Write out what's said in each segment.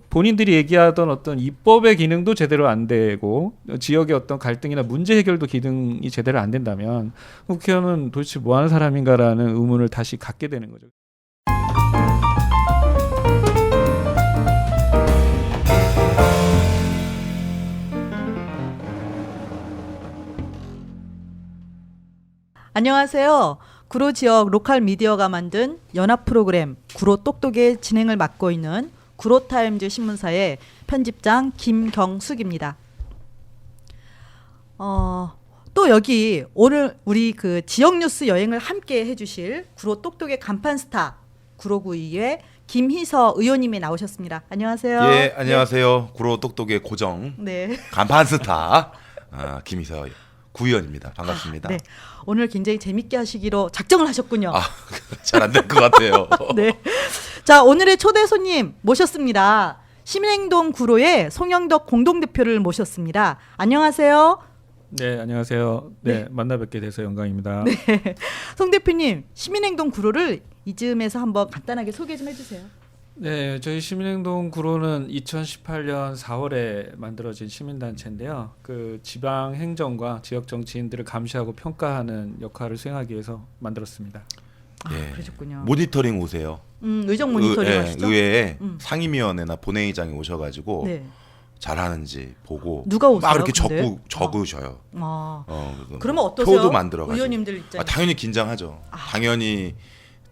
본인들이 얘기하던 어떤 입법의 기능도 제대로 안 되고 지역의 어떤 갈등이나 문제 해결도 기능이 제대로 안 된다면 국회의원은 도대체 뭐 하는 사람인가라는 의문을 다시 갖게 되는 거죠. 안녕하세요. 구로 지역 로컬 미디어가 만든 연합 프로그램 구로 똑똑의 진행을 맡고 있는 구로타임즈 신문사의 편집장 김경숙입니다. 또 여기 오늘 우리 그 지역 뉴스 여행을 함께 해주실 구로 똑똑의 간판 스타 구로구의회 김희서 의원님이 나오셨습니다. 안녕하세요. 예, 안녕하세요. 구로 똑똑의 고정 네. 간판 스타 김희서 구의원입니다. 반갑습니다. 네. 오늘 굉장히 재밌게 하시기로 작정을 하셨군요. 잘 안 될 것 같아요. 네. 자, 오늘의 초대 손님 모셨습니다. 시민행동 구로의 송영덕 공동대표를 모셨습니다. 안녕하세요. 네, 안녕하세요. 네, 네. 만나 뵙게 돼서 영광입니다. 네. 송 대표님, 시민행동 구로를 이쯤에서 한번 간단하게 소개 좀 해주세요. 네, 저희 시민행동 구로는 2018년 4월에 만들어진 시민단체인데요. 그 지방 행정과 지역 정치인들을 감시하고 평가하는 역할을 수행하기 위해서 만들었습니다. 예. 그러셨군요. 모니터링 오세요. 의정 모니터링 하시죠? 의회에 음. 상임위원회나 본회의장에 오셔가지고 네. 잘하는지 보고 누가 오세요? 막 이렇게 근데? 적으셔요. 그러면 뭐 어떠세요? 표도 만들어가지고. 의원님들 입장에. 당연히 긴장하죠. 당연히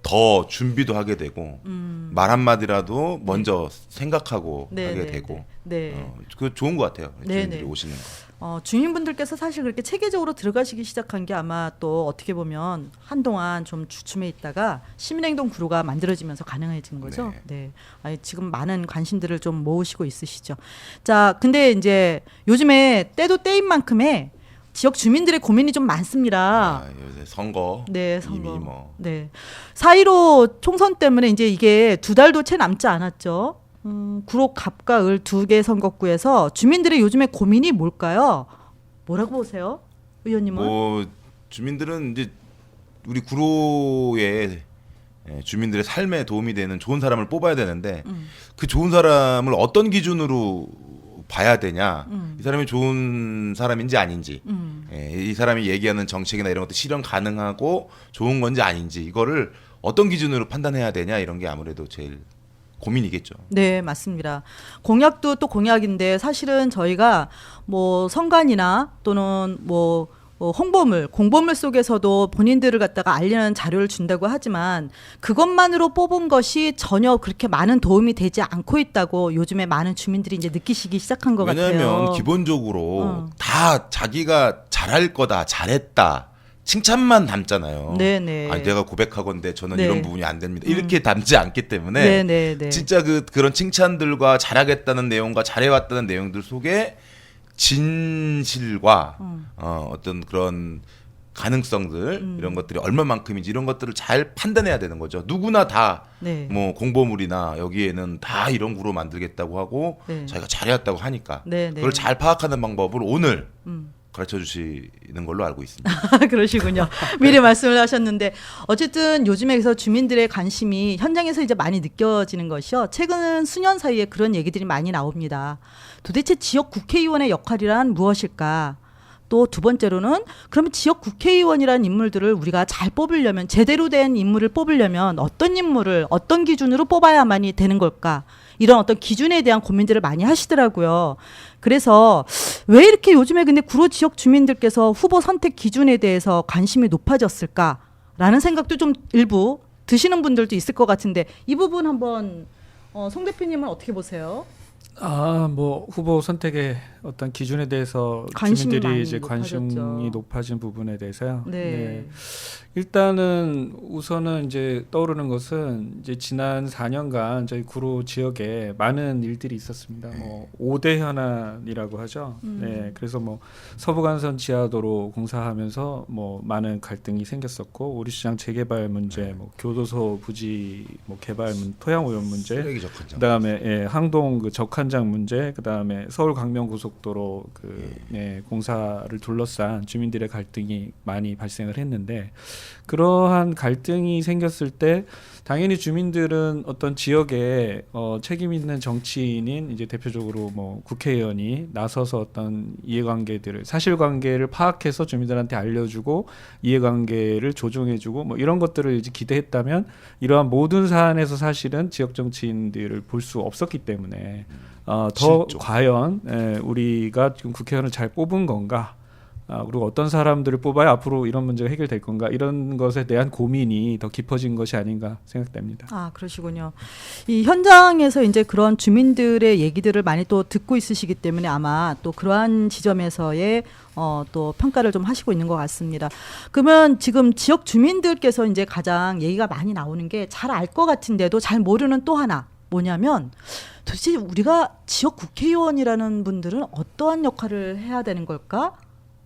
더 준비도 하게 되고 말 한마디라도 먼저 생각하고 네, 하게 네, 되고 네. 그 좋은 것 같아요. 네, 주민들이 네. 오시는 거. 주민분들께서 사실 그렇게 체계적으로 들어가시기 시작한 게 아마 또 어떻게 보면 한동안 좀 주춤해 있다가 시민행동 구로가 만들어지면서 가능해진 거죠. 네. 아니, 지금 많은 관심들을 좀 모으시고 있으시죠. 자, 근데 이제 요즘에 때도 때인 만큼의 지역 주민들의 고민이 좀 많습니다. 요새 선거 네, 이미 선거. 뭐 네. 4.15 총선 때문에 이제 이게 2달도 채 남지 않았죠. 구로 갑과 을 2개 선거구에서 주민들의 요즘에 고민이 뭘까요? 뭐라고 보세요? 의원님은? 뭐 주민들은 이제 우리 구로의 주민들의 삶에 도움이 되는 좋은 사람을 뽑아야 되는데 그 좋은 사람을 어떤 기준으로 봐야 되냐, 이 사람이 좋은 사람인지 아닌지, 이 사람이 얘기하는 정책이나 이런 것도 실현 가능하고 좋은 건지 아닌지, 이거를 어떤 기준으로 판단해야 되냐, 이런 게 아무래도 제일 고민이겠죠. 네, 맞습니다. 공약도 또 공약인데 사실은 저희가 뭐 선관이나 또는 뭐 홍보물, 공보물 속에서도 본인들을 갖다가 알리는 자료를 준다고 하지만 그것만으로 뽑은 것이 전혀 그렇게 많은 도움이 되지 않고 있다고 요즘에 많은 주민들이 이제 느끼시기 시작한 것 같아요. 왜냐하면 기본적으로 다 자기가 잘할 거다, 잘했다, 칭찬만 담잖아요. 네네. 내가 고백하건대 저는 네. 이런 부분이 안 됩니다. 이렇게 담지 않기 때문에 네네네. 진짜 그런 칭찬들과 잘하겠다는 내용과 잘해왔다는 내용들 속에 진실과 어떤 그런 가능성들 이런 것들이 얼마만큼인지 이런 것들을 잘 판단해야 되는 거죠. 누구나 다 뭐 공보물이나 여기에는 다 이런 구로 만들겠다고 하고 자기가 잘해왔다고 하니까 그걸 잘 파악하는 방법을 오늘 가르쳐 주시는 걸로 알고 있습니다. 그러시군요. 미리 말씀을 하셨는데 어쨌든 요즘에서 주민들의 관심이 현장에서 이제 많이 느껴지는 것이요. 최근 수년 사이에 그런 얘기들이 많이 나옵니다. 도대체 지역 국회의원의 역할이란 무엇일까? 또 두 번째로는 그러면 지역 국회의원이라는 인물들을 우리가 잘 뽑으려면 제대로 된 인물을 뽑으려면 어떤 인물을 어떤 기준으로 뽑아야만이 되는 걸까? 이런 어떤 기준에 대한 고민들을 많이 하시더라고요. 그래서 왜 이렇게 요즘에 근데 구로 지역 주민들께서 후보 선택 기준에 대해서 관심이 높아졌을까라는 생각도 좀 일부 드시는 분들도 있을 것 같은데 이 부분 한번 송 대표님은 어떻게 보세요? 뭐 후보 선택의 어떤 기준에 대해서 관심이 주민들이 많이 이제 관심이 높아졌죠. 높아진 부분에 대해서요. 네. 일단은 우선은 이제 떠오르는 것은 이제 지난 4년간 저희 구로 지역에 많은 일들이 있었습니다. 뭐 5대 현안이라고 하죠. 네. 그래서 뭐 서부간선 지하도로 공사하면서 뭐 많은 갈등이 생겼었고 오리시장 재개발 문제, 뭐 교도소 부지 뭐 개발 토양 오염 문제, 쓰레기 적한장. 그다음에 항동 그 적한장 문제, 그다음에 서울 광명 고속도로 공사를 둘러싼 주민들의 갈등이 많이 발생을 했는데 그러한 갈등이 생겼을 때 당연히 주민들은 어떤 지역에 책임 있는 정치인인 이제 대표적으로 뭐 국회의원이 나서서 어떤 이해관계들을 사실관계를 파악해서 주민들한테 알려주고 이해관계를 조정해주고 뭐 이런 것들을 이제 기대했다면 이러한 모든 사안에서 사실은 지역 정치인들을 볼 수 없었기 때문에 더 실종. 과연 우리가 지금 국회의원을 잘 뽑은 건가? 그리고 어떤 사람들을 뽑아야 앞으로 이런 문제가 해결될 건가 이런 것에 대한 고민이 더 깊어진 것이 아닌가 생각됩니다. 아, 그러시군요. 이 현장에서 이제 그런 주민들의 얘기들을 많이 또 듣고 있으시기 때문에 아마 또 그러한 지점에서의 또 평가를 좀 하시고 있는 것 같습니다. 그러면 지금 지역 주민들께서 이제 가장 얘기가 많이 나오는 게 잘 알 것 같은데도 잘 모르는 또 하나 뭐냐면 도대체 우리가 지역 국회의원이라는 분들은 어떠한 역할을 해야 되는 걸까?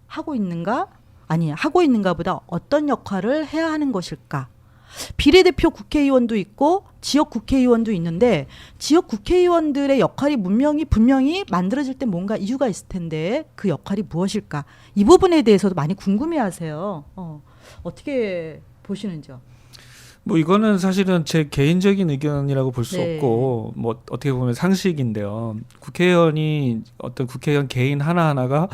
하고 있는가? 아니, 하고 있는가보다 어떤 역할을 해야 하는 것일까? 비례대표 국회의원도 있고 지역 국회의원도 있는데 지역 국회의원들의 역할이 분명히 만들어질 때 뭔가 이유가 있을 텐데 그 역할이 무엇일까? 이 부분에 대해서도 많이 궁금해하세요. 어떻게 보시는지요? 뭐 이거는 사실은 제 개인적인 의견이라고 볼 수 네. 없고 뭐 어떻게 보면 상식인데요. 국회의원이 어떤 국회의원 개인 하나하나가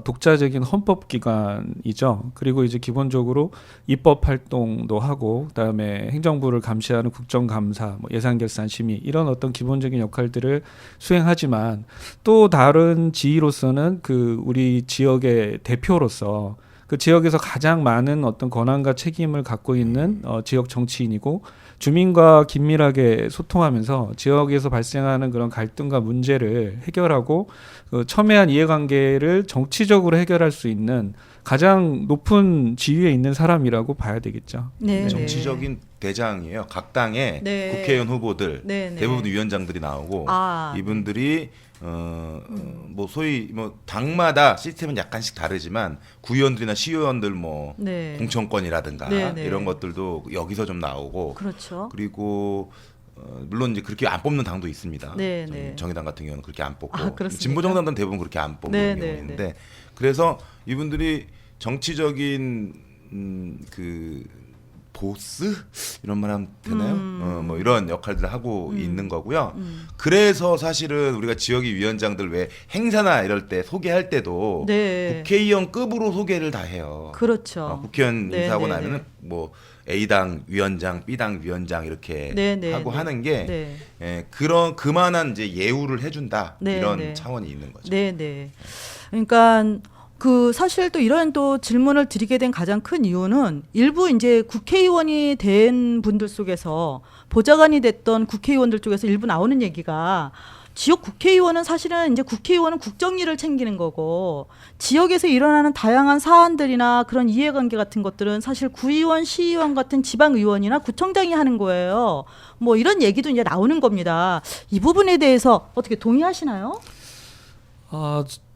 독자적인 헌법기관이죠. 그리고 이제 기본적으로 입법 활동도 하고 그다음에 행정부를 감시하는 국정감사, 뭐 예산결산심의 이런 어떤 기본적인 역할들을 수행하지만 또 다른 지위로서는 그 우리 지역의 대표로서 그 지역에서 가장 많은 어떤 권한과 책임을 갖고 있는 지역 정치인이고 주민과 긴밀하게 소통하면서 지역에서 발생하는 그런 갈등과 문제를 해결하고 그 첨예한 이해관계를 정치적으로 해결할 수 있는 가장 높은 지위에 있는 사람이라고 봐야 되겠죠. 네, 정치적인 대장이에요. 각 당의 네. 국회의원 후보들 네, 네. 대부분 위원장들이 나오고 이분들이 뭐 소위 뭐 당마다 시스템은 약간씩 다르지만 구의원들이나 시의원들 뭐 네. 공천권이라든가 네, 네. 이런 것들도 여기서 좀 나오고 그렇죠. 그리고 물론 이제 그렇게 안 뽑는 당도 있습니다. 네, 저희 네. 정의당 같은 경우는 그렇게 안 뽑고 아, 그렇습니까? 진보 정당들은 대부분 그렇게 안 뽑는 네, 경우 네, 있는데 네. 그래서 이분들이 정치적인 그 보스 이런 말 하면 되나요? 뭐 이런 역할들을 하고 있는 거고요. 그래서 사실은 우리가 지역위 위원장들 왜 행사나 이럴 때 소개할 때도 네. 국회의원급으로 소개를 다 해요. 그렇죠. 국회의원 네, 인사하고 네, 나면은 네. 뭐 A당 위원장, B당 위원장 이렇게 네, 네, 하고 네. 하는 게 네. 그런 그만한 이제 예우를 해준다 네, 이런 네. 차원이 있는 거죠. 네, 네. 그러니까 그 사실 또 이런 또 질문을 드리게 된 가장 큰 이유는 일부 이제 국회의원이 된 분들 속에서 보좌관이 됐던 국회의원들 쪽에서 일부 나오는 얘기가 지역 국회의원은 사실은 이제 국회의원은 국정일을 챙기는 거고 지역에서 일어나는 다양한 사안들이나 그런 이해관계 같은 것들은 사실 구의원, 시의원 같은 지방의원이나 구청장이 하는 거예요. 뭐 이런 얘기도 이제 나오는 겁니다. 이 부분에 대해서 어떻게 동의하시나요?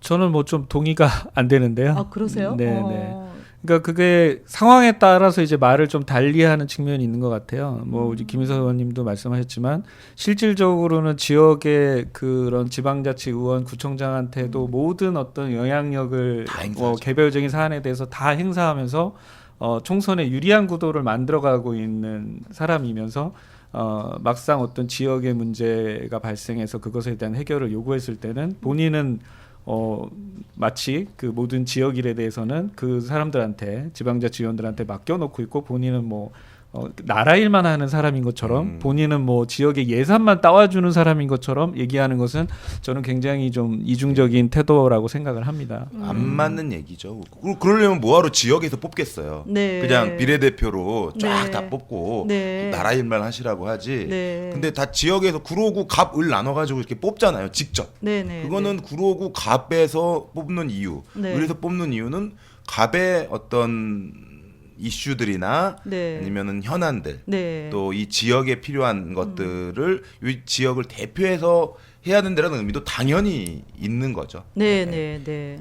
저는 뭐 좀 동의가 안 되는데요. 아, 그러세요? 네, 네. 그러니까 그게 상황에 따라서 이제 말을 좀 달리하는 측면이 있는 것 같아요. 뭐 우리 김희석 의원님도 말씀하셨지만 실질적으로는 지역의 그런 지방자치 의원, 구청장한테도 모든 어떤 영향력을 다 행사하죠. 개별적인 사안에 대해서 다 행사하면서 총선에 유리한 구도를 만들어가고 있는 사람이면서 막상 어떤 지역의 문제가 발생해서 그것에 대한 해결을 요구했을 때는 본인은 마치 그 모든 지역 일에 대해서는 그 사람들한테 지방자치위원들한테 맡겨놓고 있고 본인은 뭐 나라 일만 하는 사람인 것처럼 본인은 뭐 지역의 예산만 따와주는 사람인 것처럼 얘기하는 것은 저는 굉장히 좀 이중적인 태도라고 생각을 합니다. 안 맞는 얘기죠. 그러려면 뭐하러 지역에서 뽑겠어요. 네. 그냥 비례대표로 쫙 네. 다 뽑고 네. 나라 일만 하시라고 하지. 네. 근데 다 지역에서 구로구 갑을 나눠가지고 이렇게 뽑잖아요. 직접. 네네. 그거는 구로구 갑에서 뽑는 이유. 네. 그래서 뽑는 이유는 갑의 어떤 이슈들이나 네. 아니면은 현안들 네. 또 이 지역에 필요한 것들을 이 지역을 대표해서 해야 된다는 의미도 당연히 있는 거죠. 네.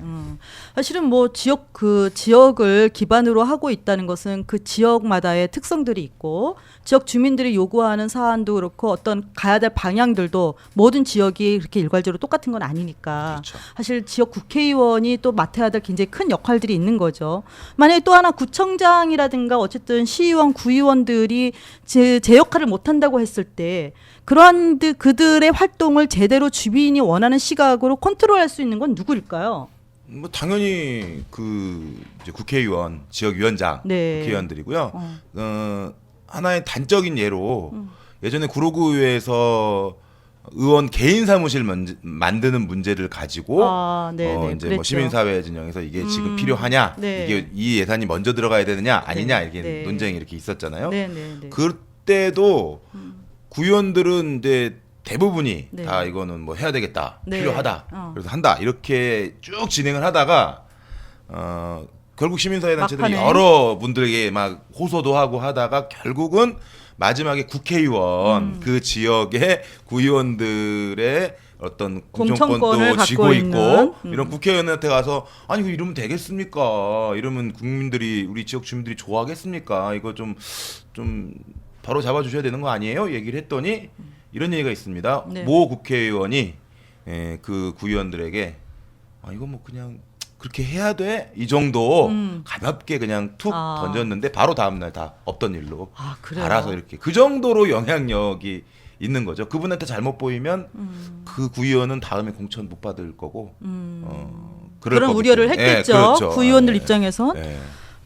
사실은 뭐 지역을 기반으로 하고 있다는 것은 그 지역마다의 특성들이 있고 지역 주민들이 요구하는 사안도 그렇고 어떤 가야 될 방향들도 모든 지역이 그렇게 일괄적으로 똑같은 건 아니니까 그렇죠. 사실 지역 국회의원이 또 맡아야 될 굉장히 큰 역할들이 있는 거죠. 만약에 또 하나 구청장이라든가 어쨌든 시의원, 구의원들이 제 역할을 못한다고 했을 때 그러한 그들의 활동을 제대로 주민이 원하는 시각으로 컨트롤할 수 있는 건 누구일까요? 뭐 당연히 그 이제 국회의원, 지역위원장, 네. 국회의원들이고요. 하나의 단적인 예로 예전에 구로구의회에서 의원 개인 사무실 만드는 문제를 가지고 이제 뭐 시민사회 진영에서 이게 지금 필요하냐, 네. 이게 이 예산이 먼저 들어가야 되느냐 아니냐 이렇게 네. 논쟁이 이렇게 있었잖아요. 네. 그때도 구의원들은 이제 대부분이 네. 다 이거는 뭐 해야 되겠다, 네. 필요하다, 그래서 한다 이렇게 쭉 진행을 하다가 결국 시민사회 단체들이 막판에. 여러 분들에게 막 호소도 하고 하다가 결국은 마지막에 국회의원 그 지역의 구의원들의 어떤 공천권을 공천권도 갖고 쥐고 있는, 있고 이런 국회의원한테 가서 아니 이거 이러면 되겠습니까? 이러면 국민들이 우리 지역 주민들이 좋아하겠습니까? 이거 좀 바로 잡아주셔야 되는 거 아니에요? 얘기를 했더니 이런 얘기가 있습니다. 네. 모 국회의원이 그 구의원들에게 아 이거 뭐 그냥 그렇게 해야 돼? 이 정도 가볍게 그냥 툭 던졌는데 바로 다음날 다 없던 일로 그래요? 알아서 이렇게 그 정도로 영향력이 있는 거죠. 그분한테 잘못 보이면 그 구의원은 다음에 공천 못 받을 거고 그럴 그런 거기 우려를 때문에. 했겠죠. 그렇죠. 구의원들 입장에선. 네.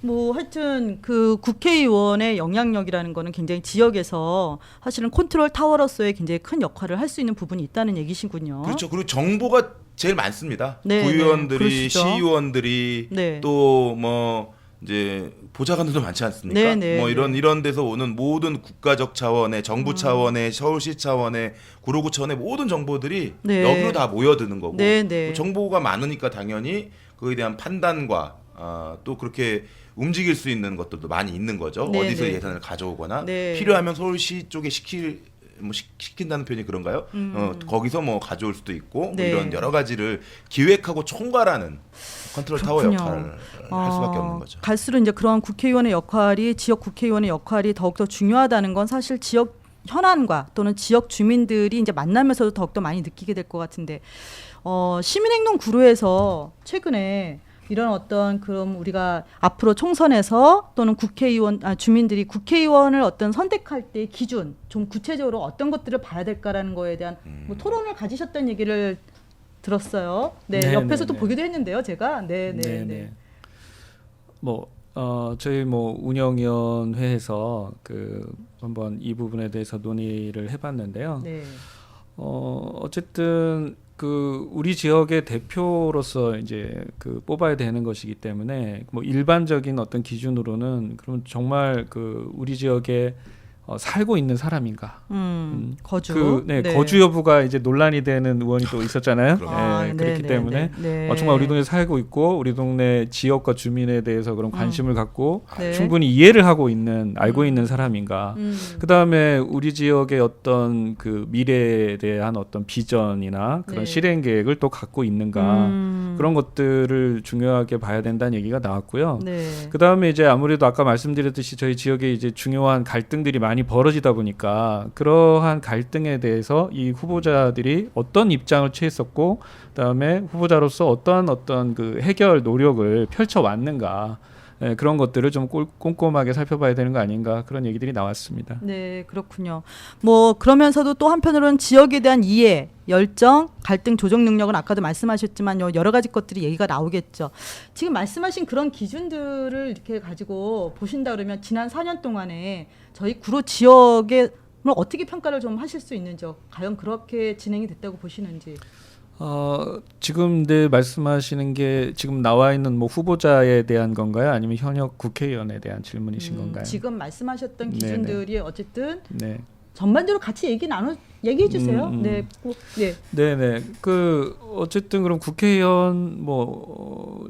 뭐 하여튼 그 국회의원의 영향력이라는 거는 굉장히 지역에서 사실은 컨트롤 타워로서의 굉장히 큰 역할을 할 수 있는 부분이 있다는 얘기시군요. 그렇죠. 그리고 정보가 제일 많습니다. 네, 구의원들이, 그러시죠. 시의원들이 네. 또 뭐 이제 보좌관들도 많지 않습니까? 네, 뭐 이런 데서 오는 모든 국가적 차원의 정부 차원의 서울시 차원의 구로구 차원의 모든 정보들이 네. 여기로 다 모여드는 거고 네. 정보가 많으니까 당연히 그에 대한 판단과 또 그렇게 움직일 수 있는 것들도 많이 있는 거죠. 네, 어디서 네. 예산을 가져오거나 네. 필요하면 서울시 쪽에 시킨다는 표현이 그런가요? 거기서 뭐 가져올 수도 있고 뭐 네. 이런 여러 가지를 기획하고 총괄하는 컨트롤 타워 그렇군요. 역할을 할 수밖에 없는 거죠. 갈수록 이제 그런 국회의원의 역할이 지역 국회의원의 역할이 더욱더 중요하다는 건 사실 지역 현안과 또는 지역 주민들이 이제 만나면서도 더욱더 많이 느끼게 될 것 같은데 시민행동 구로에서 최근에 이런 어떤 그럼 우리가 앞으로 총선에서 또는 주민들이 국회의원을 어떤 선택할 때 기준 좀 구체적으로 어떤 것들을 봐야 될까라는 거에 대한 뭐 토론을 가지셨다는 얘기를 들었어요. 네, 네, 옆에서 네, 또 네. 보기도 했는데요, 제가. 네. 저희 뭐 운영위원회에서 그 한번 이 부분에 대해서 논의를 해봤는데요. 네. 어쨌든 그 우리 지역의 대표로서 이제 그 뽑아야 되는 것이기 때문에 뭐 일반적인 어떤 기준으로는 그럼 정말 그 우리 지역에 살고 있는 사람인가? 거주. 거주 여부가 이제 논란이 되는 의원이 또 있었잖아요. 그렇기 때문에 정말 우리 동네 살고 있고 우리 동네 지역과 주민에 대해서 그런 관심을 갖고 네. 충분히 이해를 하고 있는 알고 있는 사람인가. 그 다음에 우리 지역의 어떤 그 미래에 대한 어떤 비전이나 그런 네. 실행 계획을 또 갖고 있는가. 그런 것들을 중요하게 봐야 된다는 얘기가 나왔고요. 네. 그 다음에 이제 아무래도 아까 말씀드렸듯이 저희 지역에 이제 중요한 갈등들이 많이 벌어지다 보니까 그러한 갈등에 대해서 이 후보자들이 어떤 입장을 취했었고, 그다음에 후보자로서 어떤 그 해결 노력을 펼쳐 왔는가. 그런 것들을 좀 꼼꼼하게 살펴봐야 되는 거 아닌가 그런 얘기들이 나왔습니다. 네, 그렇군요. 뭐 그러면서도 또 한편으로는 지역에 대한 이해, 열정, 갈등 조정 능력은 아까도 말씀하셨지만 여러 가지 것들이 얘기가 나오겠죠. 지금 말씀하신 그런 기준들을 이렇게 가지고 보신다 그러면 지난 4년 동안에 저희 구로 지역에 어떻게 평가를 좀 하실 수 있는지요? 과연 그렇게 진행이 됐다고 보시는지? 지금 말씀하시는 게 지금 나와 있는 뭐 후보자에 대한 건가요? 아니면 현역 국회의원에 대한 질문이신 건가요? 지금 말씀하셨던 기준들이 어쨌든 네. 전반적으로 같이 얘기해 주세요. 네. 네네. 그 어쨌든 그럼 국회의원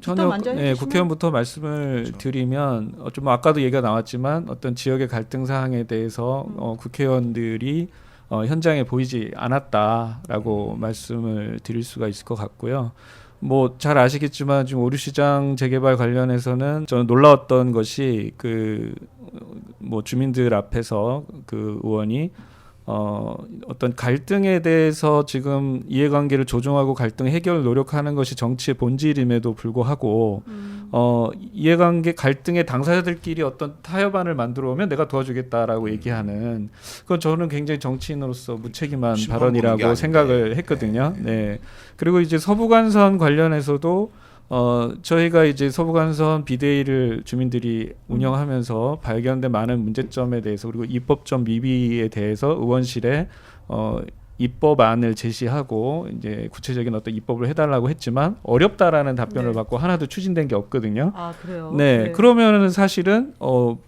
현역 국회의원부터 말씀을 그렇죠. 드리면 좀 아까도 얘기가 나왔지만 어떤 지역의 갈등 사항에 대해서 국회의원들이 현장에 보이지 않았다라고 말씀을 드릴 수가 있을 것 같고요. 뭐 잘 아시겠지만 지금 오류시장 재개발 관련해서는 저는 놀라웠던 것이 그 뭐 주민들 앞에서 그 의원이 어떤 갈등에 대해서 지금 이해관계를 조정하고 갈등 해결 노력하는 것이 정치의 본질임에도 불구하고 이해관계 갈등의 당사자들끼리 어떤 타협안을 만들어 오면 내가 도와주겠다라고 얘기하는 그건 저는 굉장히 정치인으로서 무책임한 심판 보는 게 발언이라고 아닌데. 생각을 했거든요. 네. 그리고 이제 서부간선 관련해서도 저희가 이제 서부간선 비대위를 주민들이 운영하면서 발견된 많은 문제점에 대해서 그리고 입법점 미비에 대해서 의원실에 입법안을 제시하고 이제 구체적인 어떤 입법을 해달라고 했지만 어렵다라는 답변을 네. 받고 하나도 추진된 게 없거든요. 아 그래요. 네, 그러면은 사실은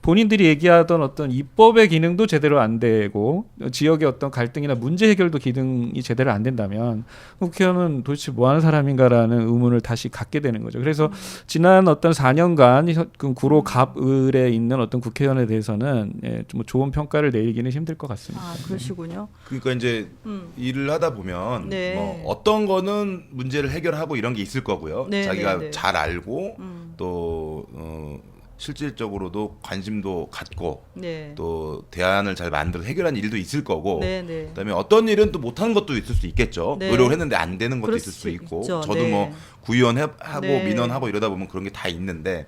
본인들이 얘기하던 어떤 입법의 기능도 제대로 안 되고 지역의 어떤 갈등이나 문제 해결도 기능이 제대로 안 된다면 국회의원은 도대체 뭐 하는 사람인가라는 의문을 다시 갖게 되는 거죠. 그래서 지난 어떤 4년간 그 구로 갑을에 있는 어떤 국회의원에 대해서는 좀 좋은 평가를 내리기는 힘들 것 같습니다. 아 그러시군요. 그러니까 이제 일을 하다 보면 네. 뭐 어떤 거는 문제를 해결하고 이런 게 있을 거고요. 네, 자기가 네, 네. 잘 알고 또 실질적으로도 관심도 갖고 네. 또 대안을 잘 만들어 해결하는 일도 있을 거고 네, 네. 그다음에 어떤 일은 또 못하는 것도 있을 수 있겠죠. 네. 노력을 했는데 안 되는 것도 그럴 있을 수 수 있고 있죠. 저도 네. 뭐 구의원 하고 네. 민원하고 이러다 보면 그런 게 다 있는데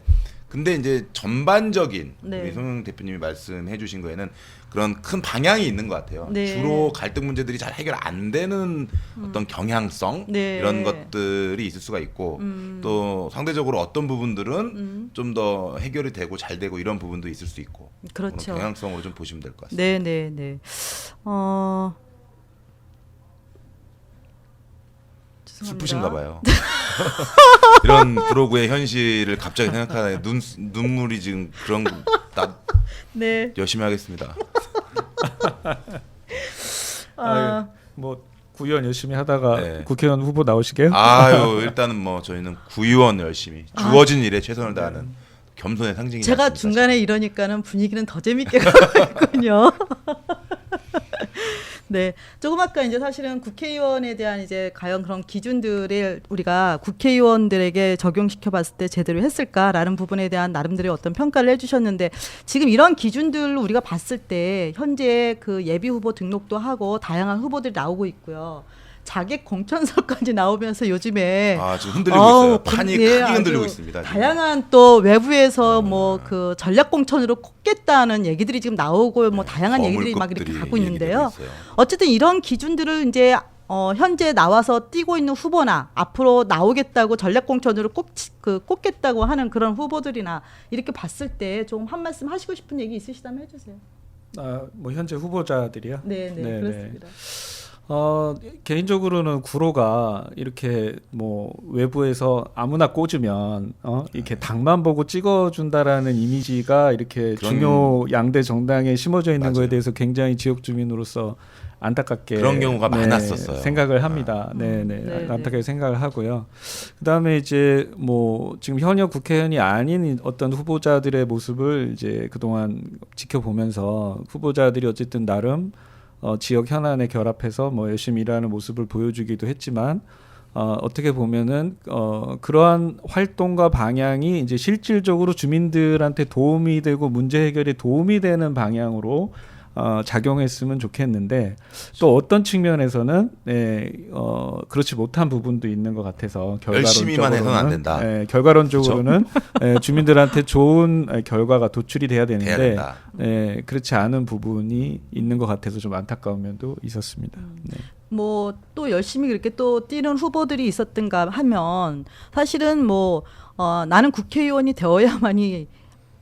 근데 이제 전반적인 네. 우리 송영 대표님이 말씀해 주신 거에는 그런 큰 방향이 있는 것 같아요. 네. 주로 갈등 문제들이 잘 해결 안 되는 어떤 경향성 네. 이런 것들이 있을 수가 있고 또 상대적으로 어떤 부분들은 좀 더 해결이 되고 잘 되고 이런 부분도 있을 수 있고 그렇죠. 그런 경향성으로 좀 보시면 될 것 같습니다. 네, 네, 네. 죄송합니다. 슬프신가 봐요. 이런 브로그의 현실을 갑자기 생각하다 눈물이 지금 그런 나 네. 열심히 하겠습니다. 뭐 구의원 열심히 하다가 네. 국회의원 후보 나오시게요? 아유 일단은 뭐 저희는 구의원 열심히 주어진 일에 최선을 다하는 겸손의 상징이 제가 맞습니다. 중간에 이러니까는 분위기는 더 재밌게 가고 있군요. 네, 조금 아까 이제 사실은 국회의원에 대한 이제 과연 그런 기준들을 우리가 국회의원들에게 적용시켜봤을 때 제대로 했을까라는 부분에 대한 나름대로의 어떤 평가를 해주셨는데 지금 이런 기준들을 우리가 봤을 때 현재 그 예비 후보 등록도 하고 다양한 후보들이 나오고 있고요. 자객 공천서까지 나오면서 요즘에 아 지금 흔들리고 있어요. 그- 판이 예, 크게 아주 흔들리고 있습니다. 지금. 다양한 또 외부에서 뭐 그 전략 공천으로 꼽겠다는 얘기들이 지금 나오고 뭐 다양한 얘기들이 막 이렇게 어물급들이 가고 있는데요. 얘기되고 있어요. 어쨌든 이런 기준들을 이제 현재 나와서 뛰고 있는 후보나 앞으로 나오겠다고 전략 공천으로 꼽겠다고 하는 그런 후보들이나 이렇게 봤을 때 좀 한 말씀 하시고 싶은 얘기 있으시다면 해주세요. 뭐 현재 후보자들이요? 네, 네, 그렇습니다. 개인적으로는 구로가 이렇게 뭐 외부에서 아무나 꽂으면 이렇게 당만 보고 찍어준다라는 이미지가 이렇게 그런- 중요 양대 정당에 심어져 있는 맞아요. 거에 대해서 굉장히 지역 주민으로서 안타깝게 그런 경우가 많았었어요. 생각을 합니다. 네, 네, 네, 네. 안타깝게 생각을 하고요. 그다음에 이제 뭐 지금 현역 국회의원이 아닌 어떤 후보자들의 모습을 이제 그동안 지켜보면서 후보자들이 어쨌든 나름 지역 현안에 결합해서 뭐 열심히 일하는 모습을 보여주기도 했지만 어떻게 보면은 그러한 활동과 방향이 이제 실질적으로 주민들한테 도움이 되고 문제 해결에 도움이 되는 방향으로 작용했으면 좋겠는데 또 어떤 측면에서는 그렇지 못한 부분도 있는 것 같아서 열심히만 해서는 안 된다. 결과론적으로는 주민들한테 좋은 결과가 도출이 돼야 돼야 되는데 된다. 그렇지 않은 부분이 있는 것 같아서 좀 안타까운 면도 있었습니다. 네. 뭐 또 열심히 그렇게 또 뛰는 후보들이 있었던가 하면 사실은 뭐 나는 국회의원이 되어야만이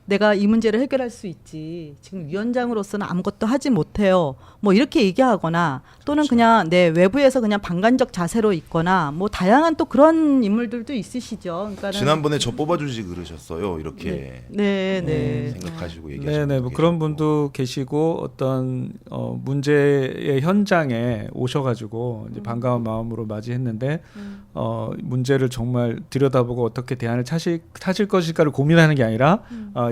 내가 이 문제를 해결할 수 있지. 지금 위원장으로서는 아무것도 하지 못해요. 뭐 이렇게 얘기하거나 또는 그렇죠. 그냥 외부에서 그냥 방관적 자세로 있거나 뭐 다양한 또 그런 인물들도 있으시죠. 그러니까는 지난번에 저 뽑아주지 그러셨어요. 이렇게 네. 생각하시고 얘기하시는 네네, 뭐 분도 그런 계시고. 분도 계시고 어떤 문제의 현장에 오셔가지고 이제 반가운 마음으로 맞이했는데 문제를 정말 들여다보고 어떻게 대안을 찾을 것일까를 고민하는 게 아니라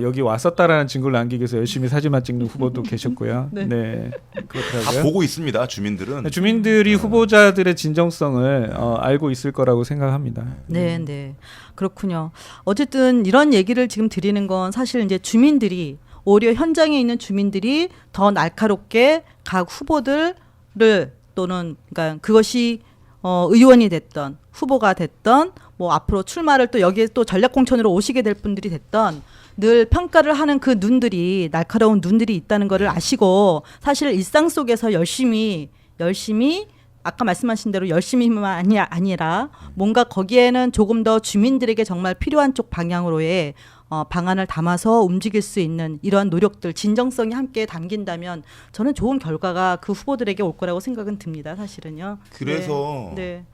여기 왔었다라는 증거를 남기기 위해서 열심히 사진만 찍는 후보도 계셨고요. 네. 네, 다 그렇더라고요. 보고 있습니다. 주민들은. 주민들이 후보자들의 진정성을 알고 있을 거라고 생각합니다. 네, 네. 그렇군요. 어쨌든 이런 얘기를 지금 드리는 건 사실 이제 주민들이 오히려 현장에 있는 주민들이 더 날카롭게 각 후보들을 또는 그러니까 그것이 의원이 됐던 후보가 됐던 뭐 앞으로 출마를 또 여기에 또 전략공천으로 오시게 될 분들이 됐던 늘 평가를 하는 그 눈들이 날카로운 눈들이 있다는 거를 아시고 사실 일상 속에서 열심히 아까 말씀하신 대로 열심히만 아니라 뭔가 거기에는 조금 더 주민들에게 정말 필요한 쪽 방향으로의 방안을 담아서 움직일 수 있는 이러한 노력들, 진정성이 함께 담긴다면 저는 좋은 결과가 그 후보들에게 올 거라고 생각은 듭니다. 사실은요. 그래서 네.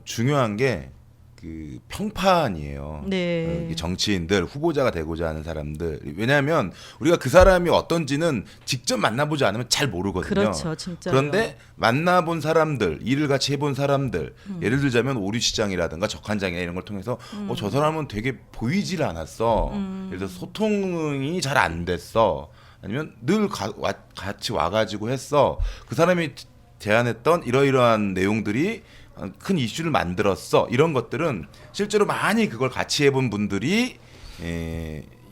중요한 게 그 평판이에요. 네. 이 정치인들 후보자가 되고자 하는 사람들 왜냐하면 우리가 그 사람이 어떤지는 직접 만나보지 않으면 잘 모르거든요. 그렇죠, 진짜. 그런데 만나본 사사람들, 일을 같이 해본 사람들, 예를 들자면 오류시장이라든가 적한장이나 이런 걸 통해서 저 사람은 되게 보이질 않았어. 예를 들어 소통이 잘 안 됐어. 아니면 늘 같이 와가지고 했어. 그 사람이 제안했던 이러이러한 내용들이 큰 이슈를 만들었어. 이런 것들은 실제로 많이 그걸 같이 해본 분들이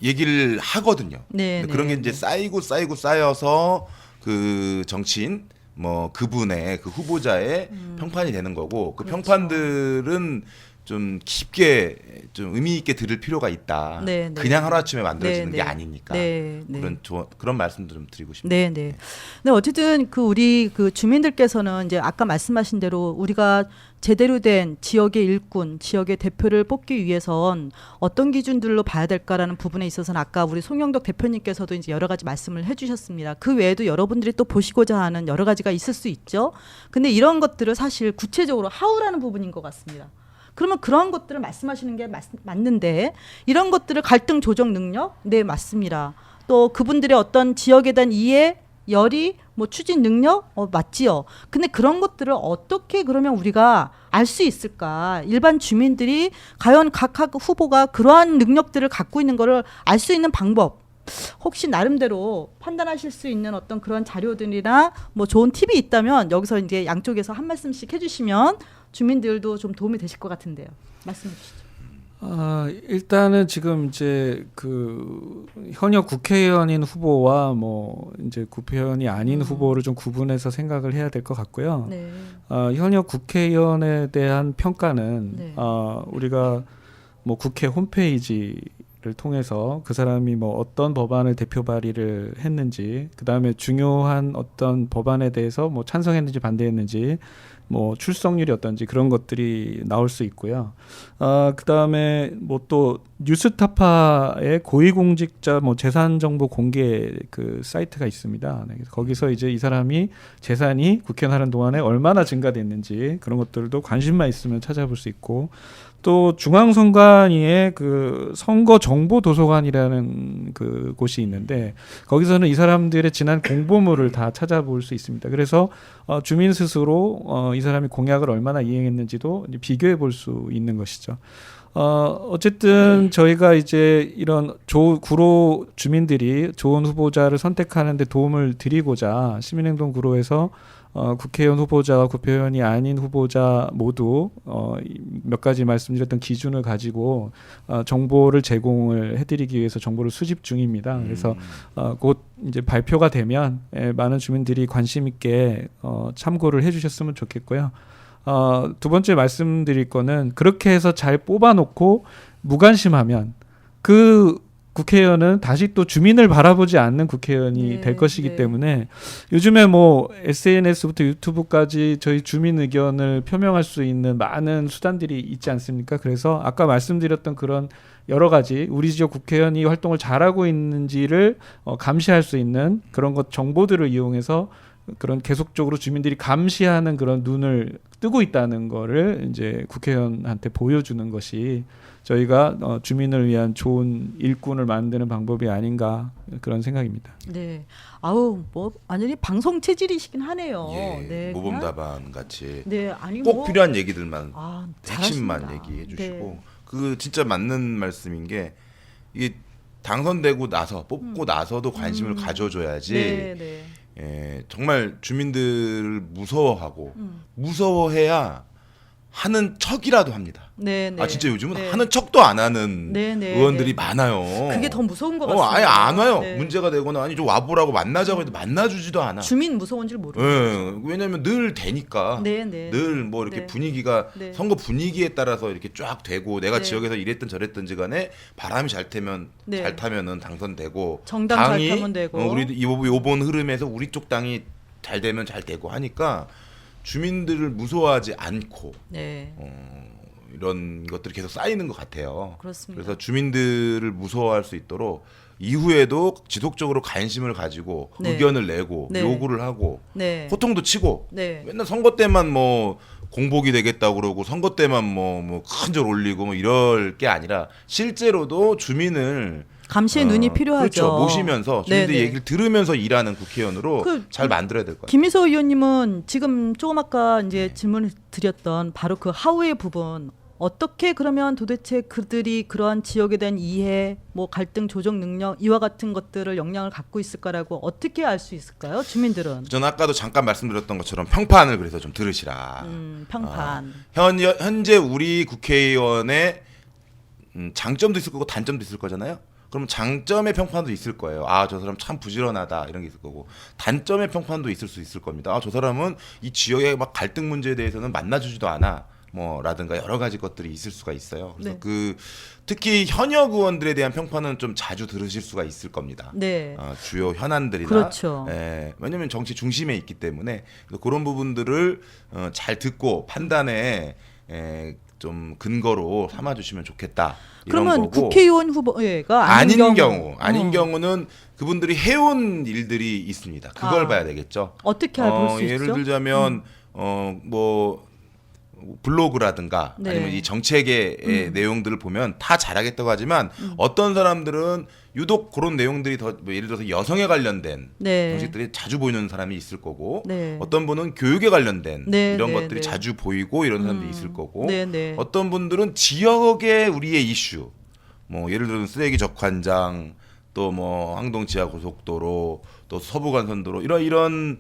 얘기를 하거든요. 네, 그런 게 네, 이제 쌓여서 그 정치인 뭐 그분의 그 후보자의 평판이 되는 거고 그 그렇죠. 평판들은 좀 깊게 좀 의미 있게 들을 필요가 있다. 네, 네. 그냥 하루아침에 만들어지는 네, 게 네. 아니니까. 네, 네. 그런 말씀도 좀 드리고 싶습니다. 네, 네. 네, 어쨌든 그 우리 그 주민들께서는 이제 아까 말씀하신 대로 우리가 제대로 된 지역의 일꾼, 지역의 대표를 뽑기 위해선 어떤 기준들로 봐야 될까라는 부분에 있어서는 아까 우리 송영덕 대표님께서도 이제 여러 가지 말씀을 해주셨습니다. 그 외에도 여러분들이 또 보시고자 하는 여러 가지가 있을 수 있죠. 근데 이런 것들을 사실 구체적으로 하우라는 부분인 것 같습니다. 그러면 그런 것들을 말씀하시는 게 맞는데 이런 것들을 갈등 조정 능력? 네, 맞습니다. 또 그분들의 어떤 지역에 대한 이해, 열의, 뭐 추진 능력? 맞지요. 근데 그런 것들을 어떻게 그러면 우리가 알 수 있을까? 일반 주민들이 과연 각 후보가 그러한 능력들을 갖고 있는 거를 알 수 있는 방법 혹시 나름대로 판단하실 수 있는 어떤 그런 자료들이나 뭐 좋은 팁이 있다면 여기서 이제 양쪽에서 한 말씀씩 해주시면 주민들도 좀 도움이 되실 것 같은데요. 말씀해 주시죠. 일단은 지금 이제 그 현역 국회의원인 후보와 뭐 이제 국회의원이 아닌 후보를 좀 구분해서 생각을 해야 될 것 같고요. 네. 현역 국회의원에 대한 평가는 네. 우리가 뭐 국회 홈페이지를 통해서 그 사람이 뭐 어떤 법안을 대표 발의를 했는지, 그 다음에 중요한 어떤 법안에 대해서 뭐 찬성했는지 반대했는지, 뭐 출석률이 어떤지 그런 것들이 나올 수 있고요. 그 다음에 뭐 또 뉴스타파의 고위공직자 뭐 재산 정보 공개 그 사이트가 있습니다. 네, 그래서 거기서 이제 이 사람이 재산이 국회의원 하는 동안에 얼마나 증가됐는지 그런 것들도 관심만 있으면 찾아볼 수 있고, 또 중앙선관위의 그 선거정보도서관이라는 그 곳이 있는데 거기서는 이 사람들의 지난 공보물을 다 찾아볼 수 있습니다. 그래서 주민 스스로 이 사람이 공약을 얼마나 이행했는지도 비교해 볼 수 있는 것이죠. 어쨌든 저희가 이제 이런 구로 주민들이 좋은 후보자를 선택하는 데 도움을 드리고자 시민행동 구로에서 국회의원 후보자와 국회의원이 아닌 후보자 모두 몇 가지 말씀드렸던 기준을 가지고 정보를 제공을 해드리기 위해서 정보를 수집 중입니다. 그래서 곧 이제 발표가 되면 많은 주민들이 관심 있게 참고를 해주셨으면 좋겠고요. 두 번째 말씀드릴 거는 그렇게 해서 잘 뽑아놓고 무관심하면 그 국회의원은 다시 또 주민을 바라보지 않는 국회의원이 네, 될 것이기 네. 때문에 요즘에 뭐 SNS부터 유튜브까지 저희 주민 의견을 표명할 수 있는 많은 수단들이 있지 않습니까? 그래서 아까 말씀드렸던 그런 여러 가지 우리 지역 국회의원이 활동을 잘하고 있는지를 감시할 수 있는 그런 것 정보들을 이용해서 그런 계속적으로 주민들이 감시하는 그런 눈을 뜨고 있다는 거를 이제 국회의원한테 보여주는 것이 저희가 주민을 위한 좋은 일꾼을 만드는 방법이 아닌가 그런 생각입니다. 네. 아우 뭐 완전히 방송 체질이시긴 하네요. 예, 네. 모범답안 같이 네, 아니 꼭 뭐 필요한 얘기들만 잘하십니다. 핵심만 얘기해 주시고 네. 그 진짜 맞는 말씀인 게 이게 당선되고 나서 뽑고 나서도 관심을 가져줘야지 네, 네. 예, 정말 주민들을 무서워하고 무서워해야 하는 척이라도 합니다. 네, 네. 아 진짜 요즘은 네. 하는 척도 안 하는 네, 네, 의원들이 네. 많아요. 그게 더 무서운 것 같습니다. 아예 안 와요. 네. 문제가 되거나 아니 좀 와보라고 만나자고 해도 만나주지도 않아. 주민 무서운 줄 모르고. 예, 왜냐면 늘 되니까. 네, 네. 늘 뭐 이렇게 네. 분위기가 네. 선거 분위기에 따라서 이렇게 쫙 되고 내가 네. 지역에서 이랬든 저랬든지 간에 바람이 잘 타면 네. 잘 타면은 당선되고 정당 잘 당이 타면 되고. 우리 요번 흐름에서 우리 쪽 당이 잘 되면 잘 되고 하니까 주민들을 무서워하지 않고 네. 이런 것들이 계속 쌓이는 것 같아요. 그렇습니다. 그래서 주민들을 무서워할 수 있도록 이후에도 지속적으로 관심을 가지고 네. 의견을 내고 네. 요구를 하고 네. 호통도 치고 네. 맨날 선거 때만 뭐 공복이 되겠다고 그러고 선거 때만 뭐 큰 절 올리고 뭐 이럴 게 아니라 실제로도 주민을 감시의 눈이 필요하죠. 그렇죠. 모시면서 주민들 네네. 얘기를 들으면서 일하는 국회의원으로 잘 만들어야 될 것 같아요. 김희서 의원님은 지금 조금 아까 이제 질문을 드렸던 바로 그 하우의 부분 어떻게 그러면 도대체 그들이 그러한 지역에 대한 이해, 뭐 갈등 조정 능력 이와 같은 것들을 역량을 갖고 있을까라고 어떻게 알 수 있을까요? 주민들은 저는 아까도 잠깐 말씀드렸던 것처럼 평판을 그래서 좀 들으시라. 평판. 현재 우리 국회의원의 장점도 있을 거고 단점도 있을 거잖아요. 그럼 장점의 평판도 있을 거예요. 아, 저 사람 참 부지런하다 이런 게 있을 거고 단점의 평판도 있을 수 있을 겁니다. 아, 저 사람은 이 지역의 막 갈등 문제에 대해서는 만나주지도 않아. 뭐라든가 여러 가지 것들이 있을 수가 있어요. 그래서 네. 그 특히 현역 의원들에 대한 평판은 좀 자주 들으실 수가 있을 겁니다. 네. 주요 현안들이나 그렇죠. 왜냐하면 정치 중심에 있기 때문에 그래서 그런 부분들을 잘 듣고 판단에 좀 근거로 삼아주시면 좋겠다. 이런 그러면 거고. 국회의원 후보가 아닌 아닌 경우는 그분들이 해온 일들이 있습니다. 그걸 봐야 되겠죠. 어떻게 볼 수 있죠? 예를 들자면 뭐 블로그라든가 네. 아니면 이 정책의 내용들을 보면 다 잘하겠다고 하지만 어떤 사람들은 유독 그런 내용들이 더 뭐 예를 들어서 여성에 관련된 네. 정책들이 자주 보이는 사람이 있을 거고 네. 어떤 분은 교육에 관련된 네, 이런 네, 것들이 네. 자주 보이고 이런 사람들이 있을 거고 네, 네. 어떤 분들은 지역의 우리의 이슈 뭐 예를 들어서 쓰레기 적환장 또 뭐 항동 지하 고속도로 또 서부간선도로 이런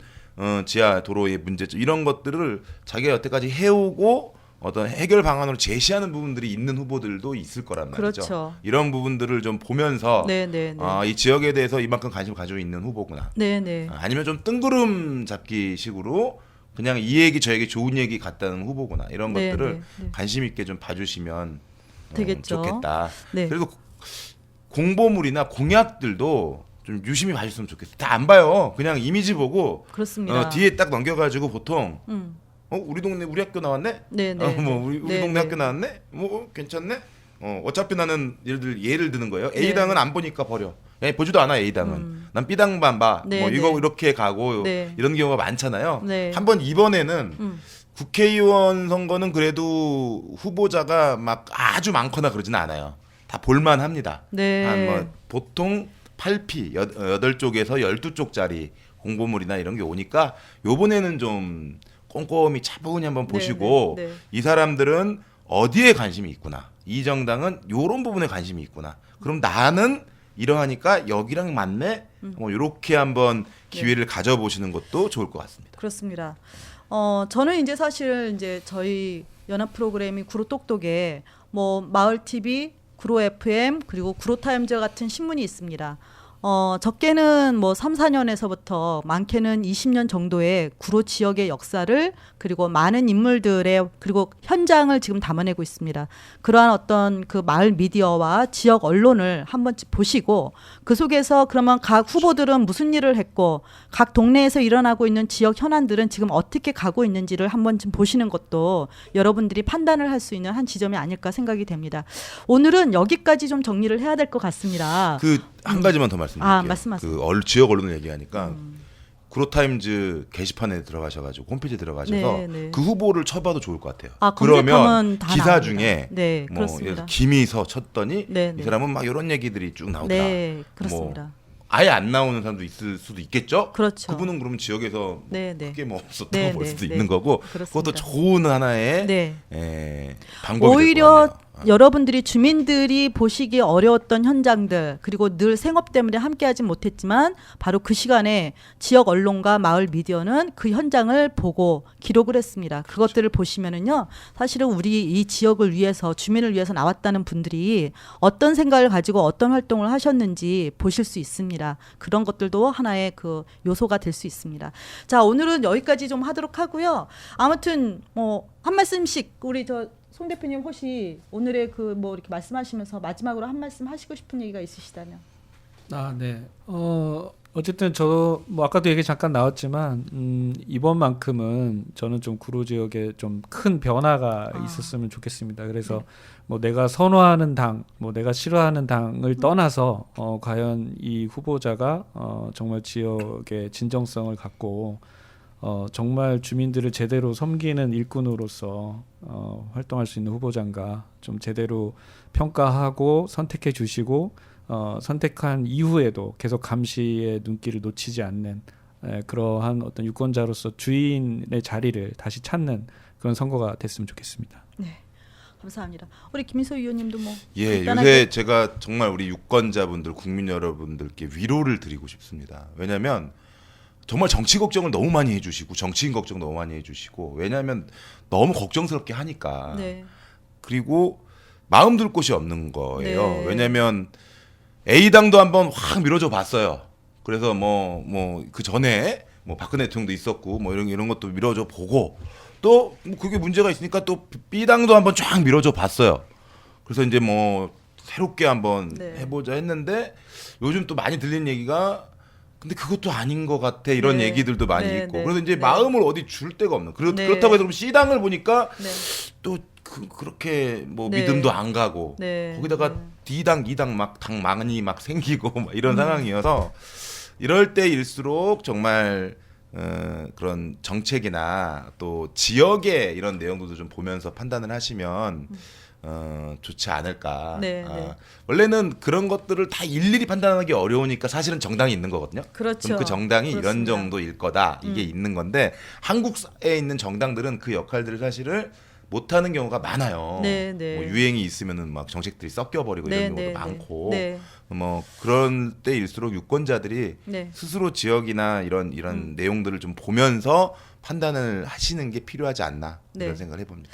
지하 도로의 문제점 이런 것들을 자기가 여태까지 해오고 어떤 해결 방안으로 제시하는 부분들이 있는 후보들도 있을 거란 말이죠. 그렇죠. 이런 부분들을 좀 보면서 네, 네, 네. 이 지역에 대해서 이만큼 관심을 가지고 있는 후보구나. 네, 네. 아니면 좀 뜬구름 잡기 식으로 그냥 이 얘기 저 얘기 좋은 얘기 같다는 후보구나. 이런 네, 것들을 네, 네. 관심 있게 좀 봐주시면 되겠죠. 좋겠다. 네. 그리고 공보물이나 공약들도 좀 유심히 봐줬으면 좋겠어요. 다 안 봐요. 그냥 이미지 보고 그렇습니다. 뒤에 딱 넘겨가지고 보통 음. 우리 동네 우리 학교 나왔네. 네, 네. 뭐 우리 네, 동네 네. 학교 나왔네. 뭐 괜찮네. 어차피 나는 예를 드는 거예요. A 당은 안 보니까 버려. 보지도 않아 A 당은. 난 B 당만 봐. 네, 뭐 이거 네. 이렇게 가고 네. 이런 경우가 많잖아요. 네. 한번 이번에는 국회의원 선거는 그래도 후보자가 막 아주 많거나 그러지는 않아요. 다 볼만합니다. 네. 한 뭐 보통 8P 8쪽에서 12쪽짜리 공보물이나 이런 게 오니까 요번에는 좀 꼼꼼히 차분히 한번 보시고 네, 네. 이 사람들은 어디에 관심이 있구나. 이 정당은 요런 부분에 관심이 있구나. 그럼 나는 이러하니까 여기랑 맞네. 뭐 요렇게 한번 기회를 가져보시는 것도 좋을 것 같습니다. 그렇습니다. 저는 이제 사실 이제 저희 연합 프로그램이 구로 똑똑에 뭐 마을 TV, 구로 FM 그리고 구로 타임즈 같은 신문이 있습니다. 적게는 뭐 3, 4년에서부터 많게는 20년 정도의 구로 지역의 역사를 그리고 많은 인물들의 그리고 현장을 지금 담아내고 있습니다. 그러한 어떤 그 마을 미디어와 지역 언론을 한번 보시고 그 속에서 그러면 각 후보들은 무슨 일을 했고 각 동네에서 일어나고 있는 지역 현안들은 지금 어떻게 가고 있는지를 한번 좀 보시는 것도 여러분들이 판단을 할 수 있는 한 지점이 아닐까 생각이 됩니다. 오늘은 여기까지 좀 정리를 해야 될 것 같습니다. 그 한 가지만 더 말씀드릴게요. 말씀하세요. 그 지역 언론을 얘기하니까 구로타임즈 게시판에 들어가셔가지고 홈페이지에 들어가셔서 네, 네. 그 후보를 쳐봐도 좋을 것 같아요. 아, 그러면 검색하면 다 기사 나옵니다. 중에 네, 뭐 그렇습니다. 김희서 쳤더니 네, 이 네. 사람은 막 이런 얘기들이 쭉 나오더라. 네, 그렇습니다. 뭐 아예 안 나오는 사람도 있을 수도 있겠죠. 그렇죠. 그분은 그러면 지역에서 네, 네. 크게 뭐 없었던 네, 걸 네, 수도 네. 있는 거고 그렇습니다. 그것도 좋은 하나의 네. 방법이 오히려 될 것 같네요. 여러분들이 주민들이 보시기 어려웠던 현장들 그리고 늘 생업 때문에 함께하지 못했지만 바로 그 시간에 지역 언론과 마을 미디어는 그 현장을 보고 기록을 했습니다. 그것들을 보시면은요 사실은 우리 이 지역을 위해서 주민을 위해서 나왔다는 분들이 어떤 생각을 가지고 어떤 활동을 하셨는지 보실 수 있습니다. 그런 것들도 하나의 그 요소가 될 수 있습니다. 자, 오늘은 여기까지 좀 하도록 하고요. 아무튼 뭐 한 말씀씩 우리 송 대표님 혹시 오늘의 그 뭐 이렇게 말씀하시면서 마지막으로 한 말씀 하시고 싶은 얘기가 있으시다면. 아, 네. 어쨌든 저도 뭐 아까도 얘기 잠깐 나왔지만 이번만큼은 저는 좀 구로 지역에 좀 큰 변화가 있었으면 좋겠습니다. 그래서 네. 뭐 내가 선호하는 당, 뭐 내가 싫어하는 당을 떠나서 과연 이 후보자가 정말 지역의 진정성을 갖고 정말 주민들을 제대로 섬기는 일꾼으로서 활동할 수 있는 후보자인가 좀 제대로 평가하고 선택해 주시고 선택한 이후에도 계속 감시의 눈길을 놓치지 않는 그러한 어떤 유권자로서 주인의 자리를 다시 찾는 그런 선거가 됐으면 좋겠습니다. 네. 감사합니다. 우리 김민소 의원님도 뭐 예, 간단하게- 요새 제가 정말 우리 유권자분들, 국민 여러분들께 위로를 드리고 싶습니다. 왜냐하면 정말 정치 걱정을 너무 많이 해주시고 정치인 걱정 너무 많이 해주시고 왜냐하면 너무 걱정스럽게 하니까 네. 그리고 마음 둘 곳이 없는 거예요. 네. 왜냐하면 A당도 한번 확 밀어줘 봤어요. 그래서 뭐 그 전에 뭐 박근혜 대통령도 있었고 뭐 이런 것도 밀어줘 보고 또뭐 그게 문제가 있으니까 또 B당도 한번 쫙 밀어줘 봤어요. 그래서 이제 뭐 새롭게 한번 네. 해보자 했는데 요즘 또 많이 들리는 얘기가 근데 그것도 아닌 것 같아 이런 네. 얘기들도 많이 네, 있고 네. 그래서 이제 네. 마음을 어디 줄 데가 없는 네. 그렇다고 해서 그럼 C당을 보니까 네. 또 그렇게 뭐 네. 믿음도 안 가고 네. 거기다가 네. D당, E당 막 당 많이 막 생기고 막 이런 상황이어서 이럴 때일수록 정말 그런 정책이나 또 지역의 이런 내용들도 좀 보면서 판단을 하시면 좋지 않을까. 네, 네. 원래는 그런 것들을 다 일일이 판단하기 어려우니까 사실은 정당이 있는 거거든요. 그렇죠. 그럼 그 정당이 이런 그렇습니다. 정도일 거다 이게 있는 건데 한국에 있는 정당들은 그 역할들을 사실을 못하는 경우가 많아요. 네, 네. 뭐 유행이 있으면은 막 정책들이 섞여버리고 네, 이런 경우도 네, 많고 네. 뭐 그런 때일수록 유권자들이 네. 스스로 지역이나 이런 내용들을 좀 보면서 판단을 하시는 게 필요하지 않나 네. 이런 생각을 해봅니다.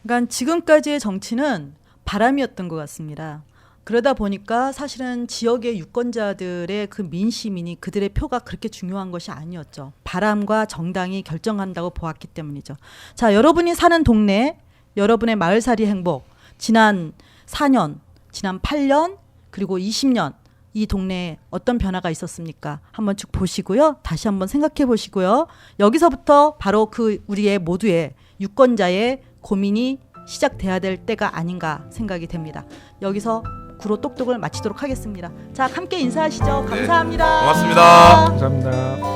그러니까 지금까지의 정치는 바람이었던 것 같습니다. 그러다 보니까 사실은 지역의 유권자들의 그 민심이니 그들의 표가 그렇게 중요한 것이 아니었죠. 바람과 정당이 결정한다고 보았기 때문이죠. 자, 여러분이 사는 동네, 여러분의 마을살이 행복, 지난 4년, 지난 8년, 그리고 20년 이 동네에 어떤 변화가 있었습니까? 한번 쭉 보시고요. 다시 한번 생각해 보시고요. 여기서부터 바로 그 우리의 모두의 유권자의 고민이 시작돼야 될 때가 아닌가 생각이 됩니다. 여기서 구로 똑똑을 마치도록 하겠습니다. 자, 함께 인사하시죠. 네. 감사합니다. 고맙습니다. 감사합니다.